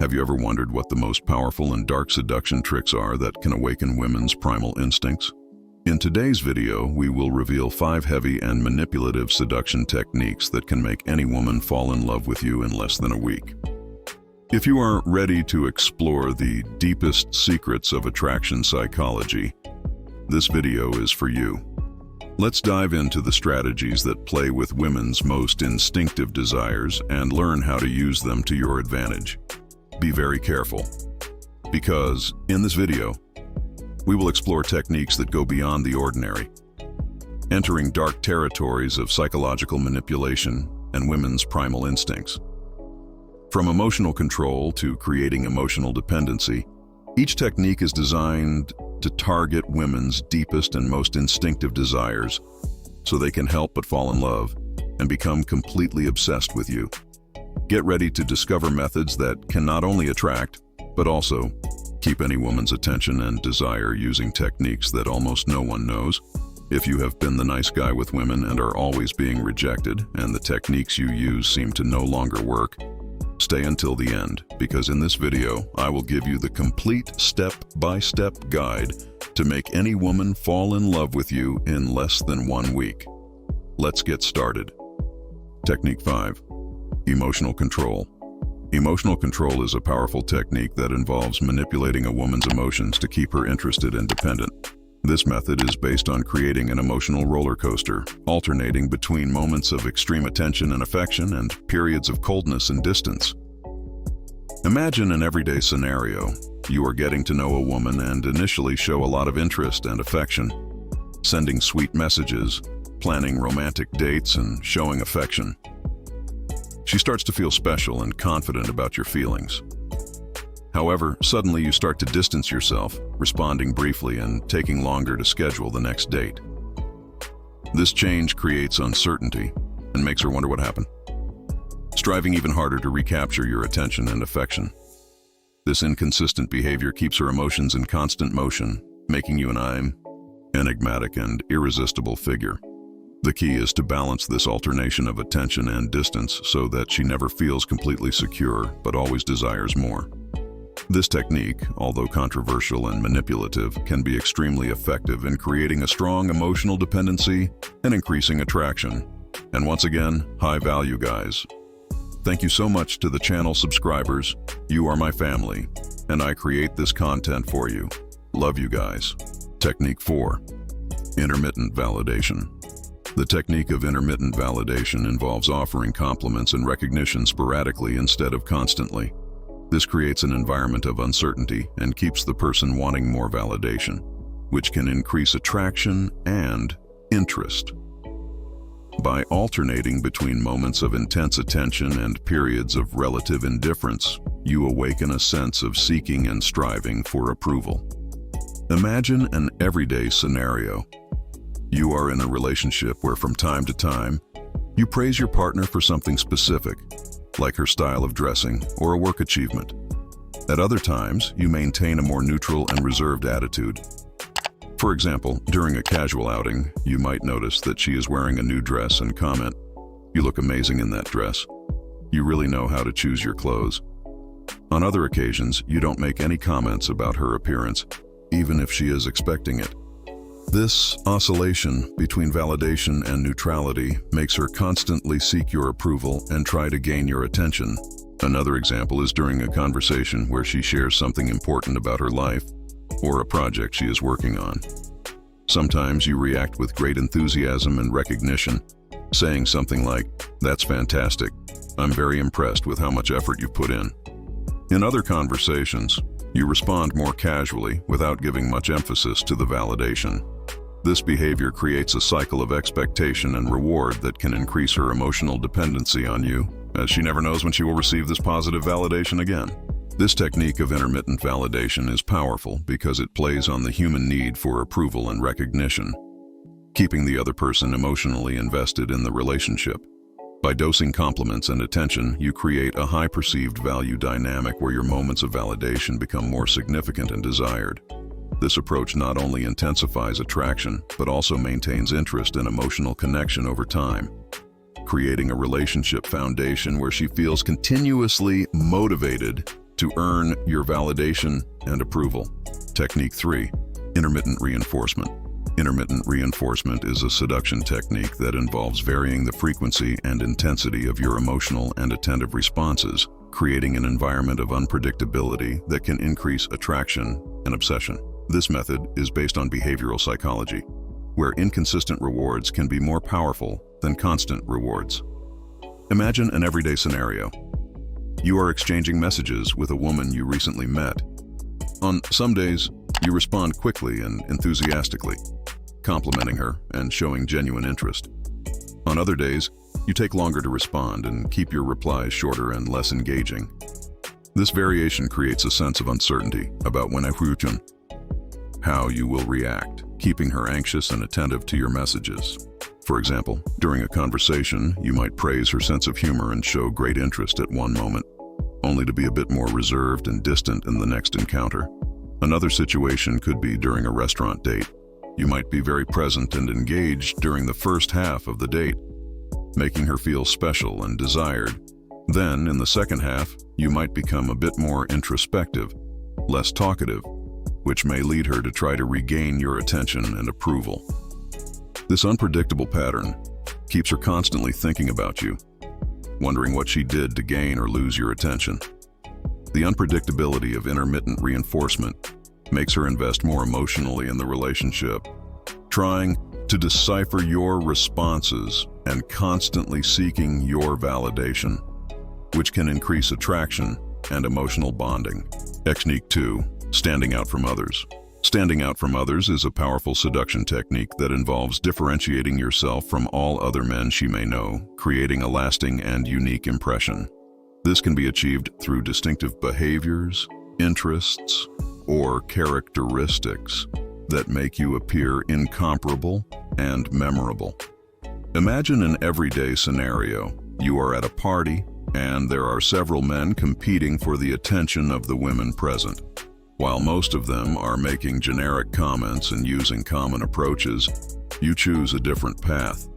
Have you ever wondered what the most powerful and dark seduction tricks are that can awaken women's primal instincts? In today's video, we will reveal 5 heavy and manipulative seduction techniques that can make any woman fall in love with you in less than a week. If you are ready to explore the deepest secrets of attraction psychology, this video is for you. Let's dive into the strategies that play with women's most instinctive desires and learn how to use them to your advantage. Be very careful, because in this video, we will explore techniques that go beyond the ordinary, entering dark territories of psychological manipulation and women's primal instincts. From emotional control to creating emotional dependency, each technique is designed to target women's deepest and most instinctive desires so they can help but fall in love and become completely obsessed with you. Get ready to discover methods that can not only attract, but also keep any woman's attention and desire using techniques that almost no one knows. If you have been the nice guy with women and are always being rejected, and the techniques you use seem to no longer work, stay until the end, because in this video, I will give you the complete step-by-step guide to make any woman fall in love with you in less than 1 week. Let's get started. Technique 5. Emotional control. Emotional control is a powerful technique that involves manipulating a woman's emotions to keep her interested and dependent. This method is based on creating an emotional roller coaster, alternating between moments of extreme attention and affection and periods of coldness and distance. Imagine an everyday scenario. You are getting to know a woman and initially show a lot of interest and affection, sending sweet messages, planning romantic dates, and showing affection. She starts to feel special and confident about your feelings. However, suddenly you start to distance yourself, responding briefly and taking longer to schedule the next date. This change creates uncertainty and makes her wonder what happened, striving even harder to recapture your attention and affection. This inconsistent behavior keeps her emotions in constant motion, making you an enigmatic and irresistible figure. The key is to balance this alternation of attention and distance so that she never feels completely secure but always desires more. This technique, although controversial and manipulative, can be extremely effective in creating a strong emotional dependency and increasing attraction. And once again, high value, guys. Thank you so much to the channel subscribers. You are my family, and I create this content for you. Love you guys. Technique 4. Intermittent validation. The technique of intermittent validation involves offering compliments and recognition sporadically instead of constantly. This creates an environment of uncertainty and keeps the person wanting more validation, which can increase attraction and interest. By alternating between moments of intense attention and periods of relative indifference, you awaken a sense of seeking and striving for approval. Imagine an everyday scenario. You are in a relationship where from time to time, you praise your partner for something specific, like her style of dressing or a work achievement. At other times, you maintain a more neutral and reserved attitude. For example, during a casual outing, you might notice that she is wearing a new dress and comment, "You look amazing in that dress. You really know how to choose your clothes." On other occasions, you don't make any comments about her appearance, even if she is expecting it. This oscillation between validation and neutrality makes her constantly seek your approval and try to gain your attention. Another example is during a conversation where she shares something important about her life or a project she is working on. Sometimes you react with great enthusiasm and recognition, saying something like, "That's fantastic. I'm very impressed with how much effort you've put in." In other conversations, you respond more casually without giving much emphasis to the validation. This behavior creates a cycle of expectation and reward that can increase her emotional dependency on you, as she never knows when she will receive this positive validation again. This technique of intermittent validation is powerful because it plays on the human need for approval and recognition, keeping the other person emotionally invested in the relationship. By dosing compliments and attention, you create a high perceived value dynamic where your moments of validation become more significant and desired. This approach not only intensifies attraction, but also maintains interest and emotional connection over time, creating a relationship foundation where she feels continuously motivated to earn your validation and approval. Technique 3, intermittent reinforcement. Intermittent reinforcement is a seduction technique that involves varying the frequency and intensity of your emotional and attentive responses, creating an environment of unpredictability that can increase attraction and obsession. This method is based on behavioral psychology, where inconsistent rewards can be more powerful than constant rewards. Imagine an everyday scenario. You are exchanging messages with a woman you recently met. On some days, you respond quickly and enthusiastically, complimenting her and showing genuine interest. On other days, you take longer to respond and keep your replies shorter and less engaging. This variation creates a sense of uncertainty about how you will react, keeping her anxious and attentive to your messages. For example, during a conversation, you might praise her sense of humor and show great interest at one moment, only to be a bit more reserved and distant in the next encounter. Another situation could be during a restaurant date. You might be very present and engaged during the first half of the date, making her feel special and desired. Then, in the second half, you might become a bit more introspective, less talkative, which may lead her to try to regain your attention and approval. This unpredictable pattern keeps her constantly thinking about you, wondering what she did to gain or lose your attention. The unpredictability of intermittent reinforcement makes her invest more emotionally in the relationship, trying to decipher your responses and constantly seeking your validation, which can increase attraction and emotional bonding. Technique 2, standing out from others. Standing out from others is a powerful seduction technique that involves differentiating yourself from all other men she may know, creating a lasting and unique impression. This can be achieved through distinctive behaviors, interests, or characteristics that make you appear incomparable and memorable. Imagine an everyday scenario. You are at a party, and there are several men competing for the attention of the women present. While most of them are making generic comments and using common approaches, you choose a different path.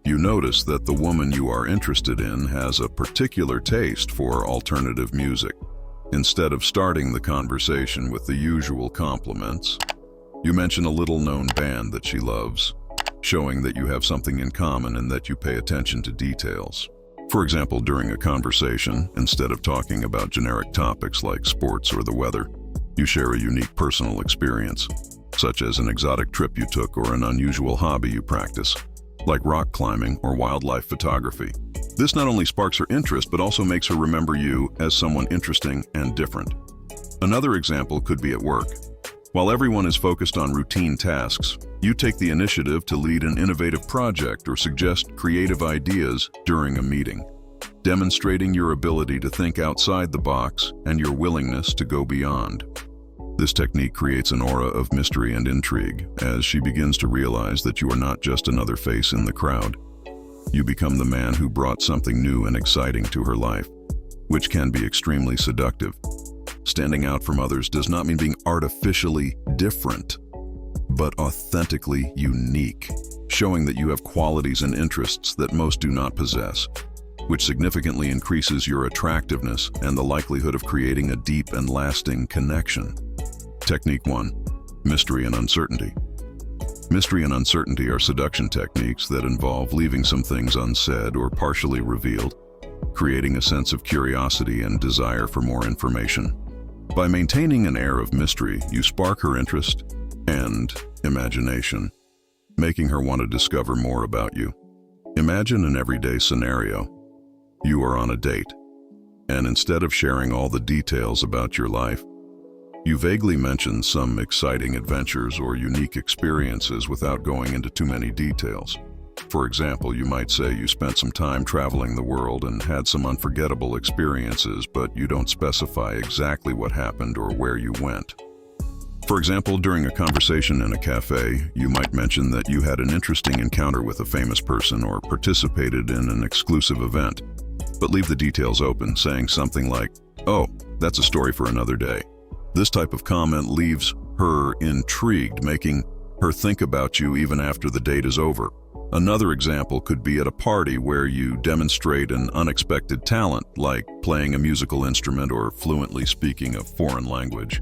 You notice that the woman you are interested in has a particular taste for alternative music. Instead of starting the conversation with the usual compliments, you mention a little-known band that she loves, showing that you have something in common and that you pay attention to details. For example, during a conversation, instead of talking about generic topics like sports or the weather, you share a unique personal experience, such as an exotic trip you took or an unusual hobby you practice, like rock climbing or wildlife photography. This not only sparks her interest, but also makes her remember you as someone interesting and different. Another example could be at work. While everyone is focused on routine tasks, you take the initiative to lead an innovative project or suggest creative ideas during a meeting, demonstrating your ability to think outside the box and your willingness to go beyond. This technique creates an aura of mystery and intrigue as she begins to realize that you are not just another face in the crowd. You become the man who brought something new and exciting to her life, which can be extremely seductive. Standing out from others does not mean being artificially different, but authentically unique, showing that you have qualities and interests that most do not possess, which significantly increases your attractiveness and the likelihood of creating a deep and lasting connection. Technique 1, mystery and uncertainty. Mystery and uncertainty are seduction techniques that involve leaving some things unsaid or partially revealed, creating a sense of curiosity and desire for more information. By maintaining an air of mystery, you spark her interest and imagination, making her want to discover more about you. Imagine an everyday scenario. You are on a date, and instead of sharing all the details about your life, you vaguely mention some exciting adventures or unique experiences without going into too many details. For example, you might say you spent some time traveling the world and had some unforgettable experiences, but you don't specify exactly what happened or where you went. For example, during a conversation in a cafe, you might mention that you had an interesting encounter with a famous person or participated in an exclusive event, but leave the details open, saying something like, "Oh, that's a story for another day." This type of comment leaves her intrigued, making her think about you even after the date is over. Another example could be at a party where you demonstrate an unexpected talent, like playing a musical instrument or fluently speaking a foreign language.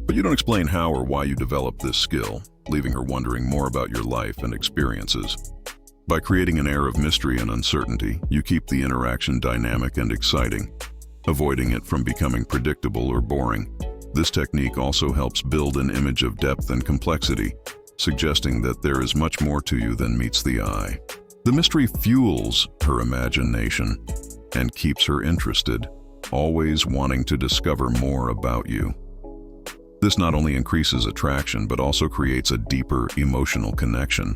But you don't explain how or why you developed this skill, leaving her wondering more about your life and experiences. By creating an air of mystery and uncertainty, you keep the interaction dynamic and exciting, avoiding it from becoming predictable or boring. This technique also helps build an image of depth and complexity, suggesting that there is much more to you than meets the eye. The mystery fuels her imagination and keeps her interested, always wanting to discover more about you. This not only increases attraction, but also creates a deeper emotional connection,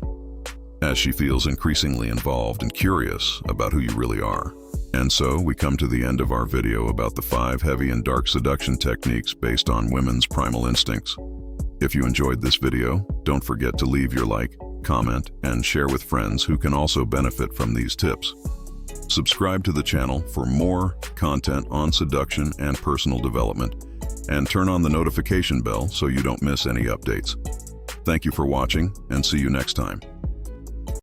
as she feels increasingly involved and curious about who you really are. And so, we come to the end of our video about the 5 heavy and dark seduction techniques based on women's primal instincts. If you enjoyed this video, don't forget to leave your like, comment, and share with friends who can also benefit from these tips. Subscribe to the channel for more content on seduction and personal development, and turn on the notification bell so you don't miss any updates. Thank you for watching, and see you next time.